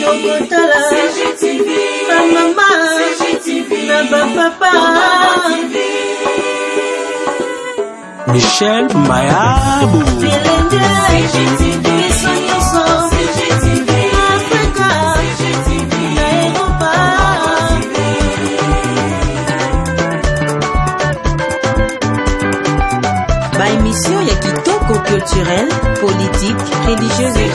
Tokotala Mama na papa Michel Mayabou émission ya kitoko culturel, politique, religieuse et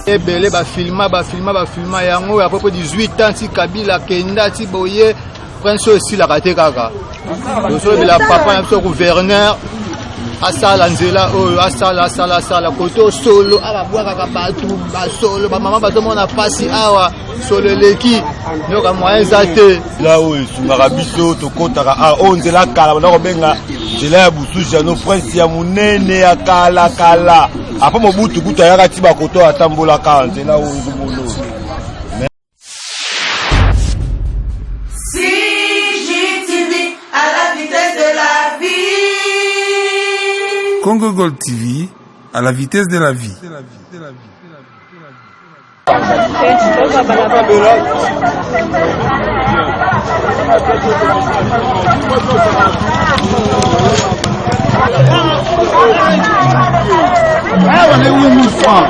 ebele bafilma yango à propos 18 ans ti Kabila kenda ti boye prince aussi la raté kaka la papa na so gouverneur asala nzela oyo asala koto solo ababwaka batu basolo bamama bazomona pasi awa solo eleki nyoka moyen eza te la oyo esungaka biso tokotaka oyo nzela kala bana kobenga nzela ya busushi no prince ya monene ya kala apa mobutu kutu ayaka ti bakoto atambolaka nzela oyo ezomona Congo Gold TV, à la vitesse de la vie. Ah, on est 8000 francs.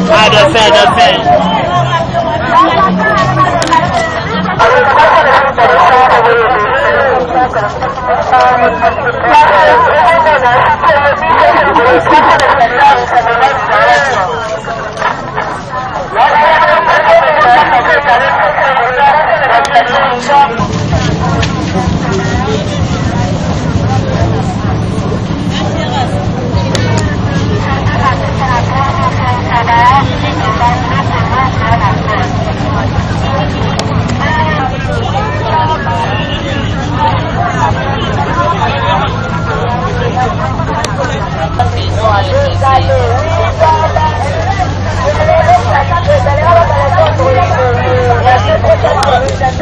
Ah, de fait.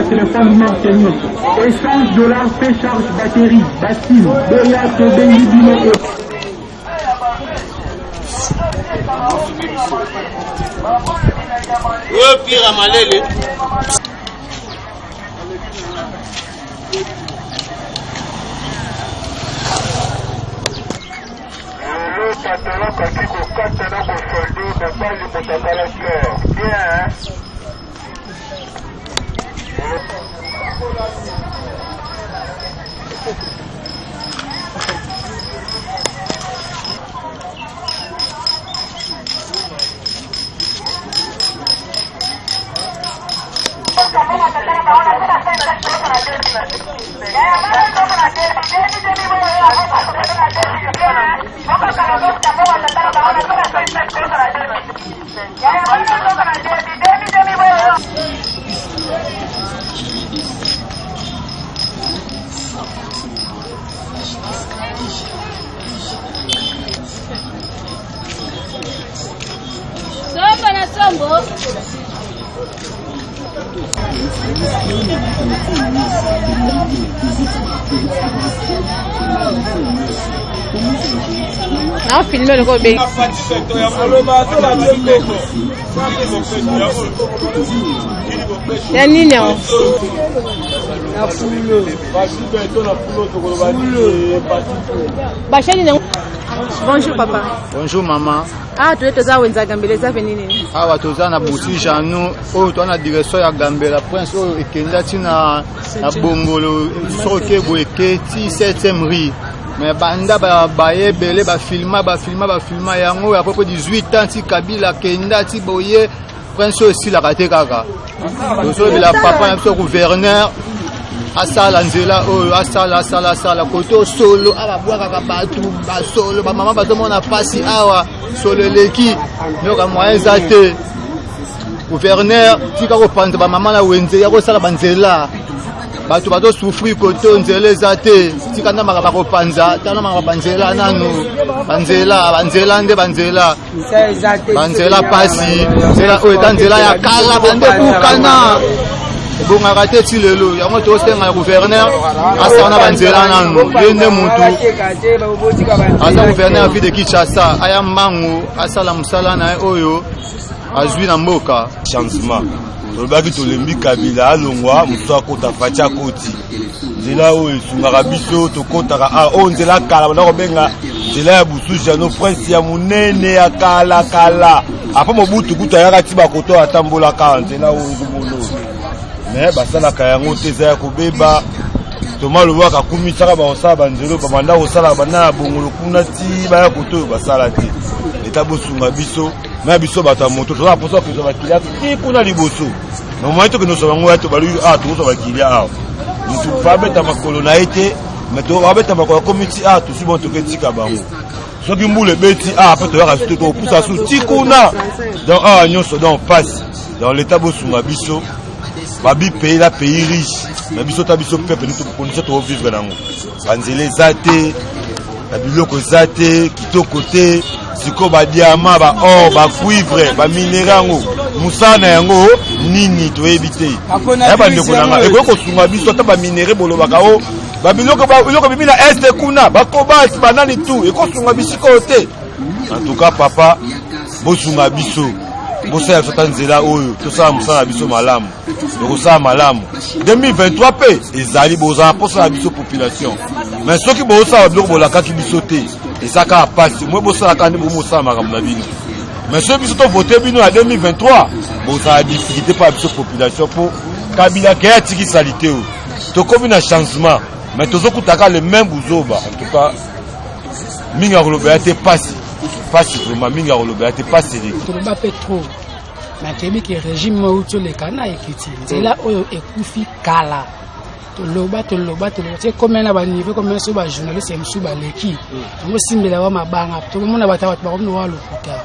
Téléphone maintenu. Essence, dollars, charge, batterie, bastille, Boyac, Benguibino. Oh, pire à Malele. Sombo na sombo. Ah, filmer le Kobe. Ya nini hao? Bashani na. Bonjour papa. Bonjour maman. Ah, tu etoza wenza Gambela za venini. Awa toza na busi janu oyo to na direction ya Gambela prince oyo ekenda tina na bongolo soke boeke ti 7e rue. Mais banda bayebele bafilma yango à propos 18 ans ti Kabila kenda ti boye prince aussi la raté kaka la papa na so gouverneur asala nzela oyo asala koto solo ababwaka batu basolo bamama bazomona pasi awa solo eleki nyoka moyen eza te gouverneur tika kopanza bamama na wenze ya kosala banzela bato bazosufrir koto nzela eza te tika nde maka bakopanza tala maka banzela nanu banzela nde banzela pasi nzela oyo eta nzela ya kala bande bukana ebongaka te ti lelo yango tosenga ya gouverneur asana banzela nanu ye nde mutu aza gouverneur ya ville de Kinshasa aya mbangu asala mosala na ye oyo azwi na mboka changement tolobaki tolembi Kabila alongwa mosusu akota Fati akoti nzela oyo esungaka biso tokotaka oyo nzela kala banda kobenga nzela ya busushi yano prince ya monene ya kala apa mobutu kutu ayaka ti bakoto atambolaka nzela oyo ekobolo me basalaka yango te eza ya kobeba toma lobaka kumisaka bakosala banzelo babanda kosalaka banda ya bongolo kuna ti baya koto oyo basala te eta bosunga biso na biso bato ya moto tozala mposa kozwa bakilia ti kuna liboso nomoi toke noso bango ya tobaluki tokozwa bakilia awa mutu babeta makolo na ye te me tobabeta makolo akomi ti tosi bon toke tika bango soki mbula ebeti mpe toyaka su te tokopusa su ti kuna donc nyonso donc pasi donc leta bosunga biso babi pays la pays riche na biso ta biso peuple nous condition to vivre nango banzela eza te na biloko eza te kitoko te siko ba diamant ba or ba cuivre ba minerango musana yango nini toyebi te ya bandeko nanga ekoki kosunga biso ta ba minere bolobaka o ba biloko bibi na este kuna bakobasi banani tu ekosunga bisiko te en tout cas papa bosunga biso bosala biso ta nzela oyo tosala mosala na biso malamu ekosala malamu 2023 mpe ezali bozala mposala biso population mais soki bosala biloko bolakaki biso te eza kaka pasi mwe bosalaka nde bomosala makambo na bino mais soki biso tovote bino ya 2023 bozala difficulté mpo ya biso population mpo Kabila ke atikisali te oyo tokomi na changement mais tozokutaka le même buzoba en tout cas mingi akoloba ya te pasi vraiment mingi akoloba ya te pasi toloba mpe trop nakebi ke régime mauti oleka na ekiti nzela oyo ekufi kala toloba te komena na baniveau komena so bajournaliste ya mosusu baleki tongosimbela wa mabanga tokomona bato bakomi wa lokuta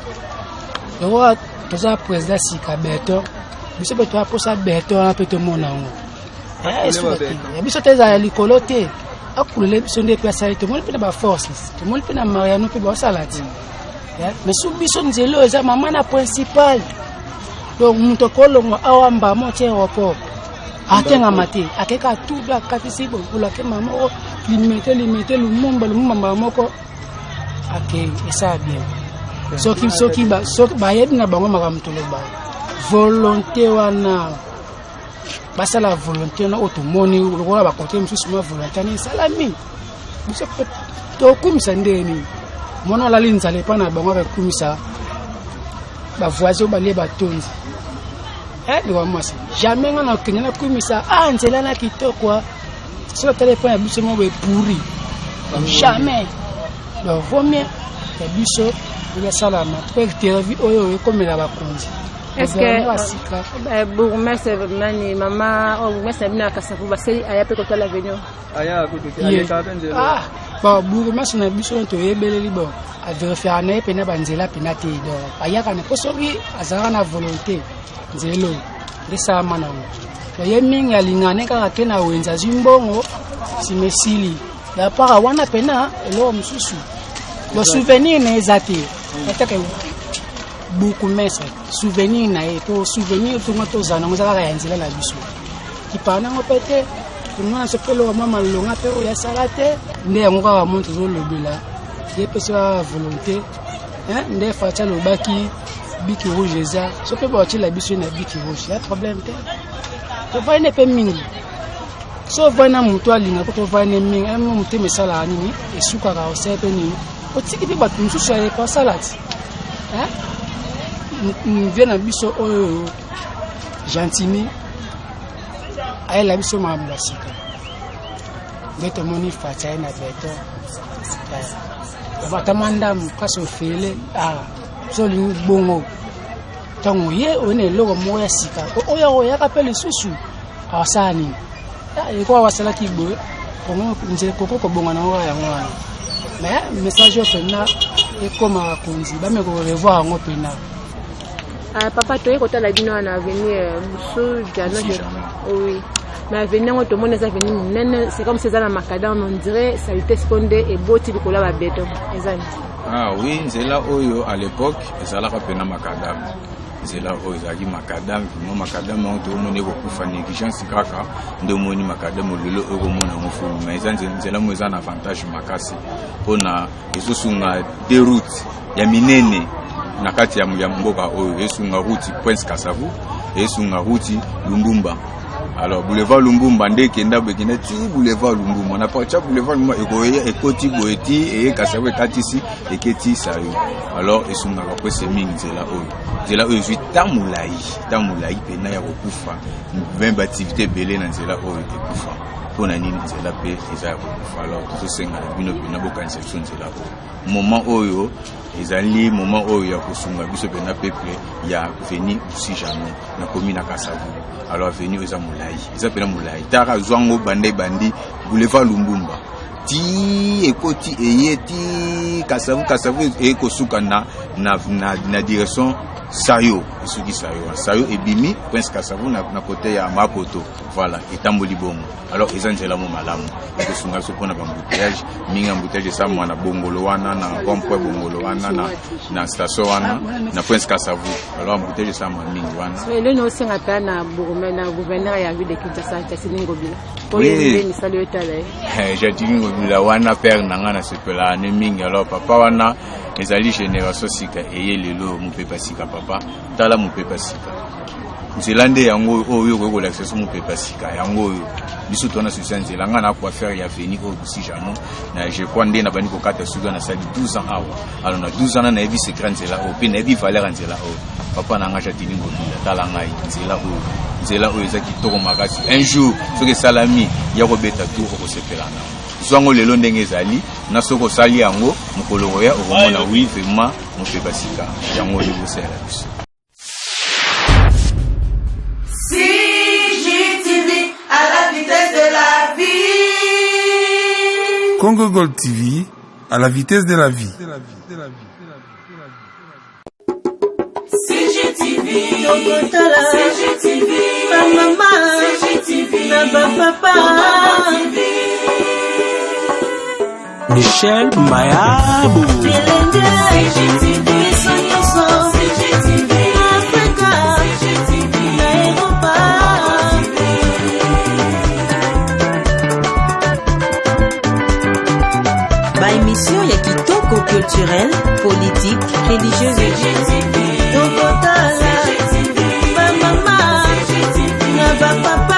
yango toza président sika beto biso mpe toya posa beto wana mpe tomona yango ya biso te ezala likolo te akulele biso nde mpe asali tomoni mpe na baforces tomoni mpe na mariano mpe baosala ti mais so biso nzela oyo eza mama na principal donc moto kolongwa awa mbamo ti aéroport atengama te akeka tudu akatisi bolake mama o limete lumumba mbamba moko ake esa bien soki bayebi na bango makambo toloba volonté wana basala volonté wana oyo tomoni lokola bakote mosusu ma volonté wana esalami biso tokumisa ndeni mona olali nzala epa na bango bakumisa bavoisin oyo balie batonzi liwa mwasi jamais nga na okende na kumisa nzela na kitoko soki otala epa ya biso moko epuri jamais donc vaut mieux ya biso eyasalama po interview oyo ekomela bakonzi est-ce que bourgmestre mani mama bourgmestre bino akasapu baseli aya mpe kotala venio bourgmestre na biso oyo toyebeleli bon avérifiaka na ye mpena banzela mpena te donc ayaka na mpo soki azalaka na volonté nzela oyo esalama nango ye mingi alingane kaka ke na wenze azwi mbongo nsima esili ya para wana mpena eloko mosusu bo souvenir na eza te ataka bourgmestre souvenir na ye to souvenir tongo tozala nango eza kaka ya nzela na biso kipaa nango mpe te tongana so mpe eloko mwa malonga mpe oyo asala te nde yango kaka mo tozolobela ye mpe so kaka volonté nde Fati alobaki biki rouge eza so mpe baotiela biso na biki rouge ya problème te tovai ne mpe mingi so ovai na moto alinga mpo tovai ne mingi motema esalaka nini esukaka osala mpe nini otiki mpe bato mosusu ayepa osala ti mvie na biso oyo gentimi ayela biso makambo ya sika nde tomoni Fati aye na beto batama ndamu kasi ofele so olingi bongo ntango ye oye na eloko moko ya sika oyo oyaka mpe lisusu awasala nini eko awasalaki boye nzela koko kobonga nango yango wana mais message oyo mpena ekomaka konzi bame korevoir yango mpena papa toye kotala bino wana avenir mosu jano oui mais venir au monde ça venir monene c'est comme ces ana macadam on dirait salité seconde et boti bikola ba béton ezali. Ah oui, c'est là où à l'époque ça la pena macadam. C'est là où ils macadam, moi macadam on te monnaie beaucoup fa négligence kaka ndo moni macadam lelo ego mona mfu mais c'est là moi un avantage makasi pona ezosunga des routes ya minene na kati ya mboka oyo esunga route Prince Kasavu esunga route Lumbumba. Alors boulevard Lumbumba ndeke ndabo ekina ti boulevard Lumbumba na partir boulevard Lumbumba ekoye ekoti boeti et Kasavu katisi eketi sayo. Alors esunga ko pese mingi zela oyo zwi tamulai pena ya kokufa même activité belé na zela oyo ekufa pona nini zela pe eza kokufa. Alors tout senga bino bina boka inception zela ko moment oyo ezali moment oyo ya kosunga biso pena peuple ya veni aussi jamais na commune na Kasavu. Alors venu eza pena mulai tara zwango bandi boulevard Lumbumba ti ekoti eyeti Kasavu ekosuka na direction Sayo esuki Sayo ebimi Prince Kasavu na côté ya Mapoto voilà etamboli bomo. Alors ezanzela mo malamu ekosunga so pona bambouteillage minga embouteillage sa mwana bongolo wana na pompe bongolo wana na station wana na Prince Kasavu. Alors embouteillage sa mwana mingi wana so ele no senga pana bourgmestre na gouverneur ya ville de Kinshasa Tasilingo Bila pour oui. Ni salut tale Jatilingo Bila wana père nanga na sepela ne mingi. Alors papa wana ezali génération sika eye lelo mupepa sika papa tala mupepa sika nzelande yango oyo ko l'accès mupepa sika yango oyo biso tona susanze langa na quoi faire ya veni au si jamais na je crois ndé na bani ko kata suga na sali 12 ans awa. Alors na 12 ans na ebi secret nzela o pe na ebi valeur nzela o papa na nga Jatilingo Bila tala ngai nzela oyo ezaki toko makasi un jour soki salami ya ko beta tout ko sepelana zwango lelo ndenge ezali na soko sali yango mukolo oya okomona oui vraiment mupepa sika yango libosela biso. CGTV à la vitesse de la vie. Congo Gold TV à la vitesse de la vie. CGTV, CGTV, ma maman, CGTV, ma papa. Michel Mayabou. CGTV, CGTV, Africa, CGTV, Europa. Ba émission ya kitoko culturel, politique, religieuse. CGTV, Tokotala, ma maman, CGTV, ma papa.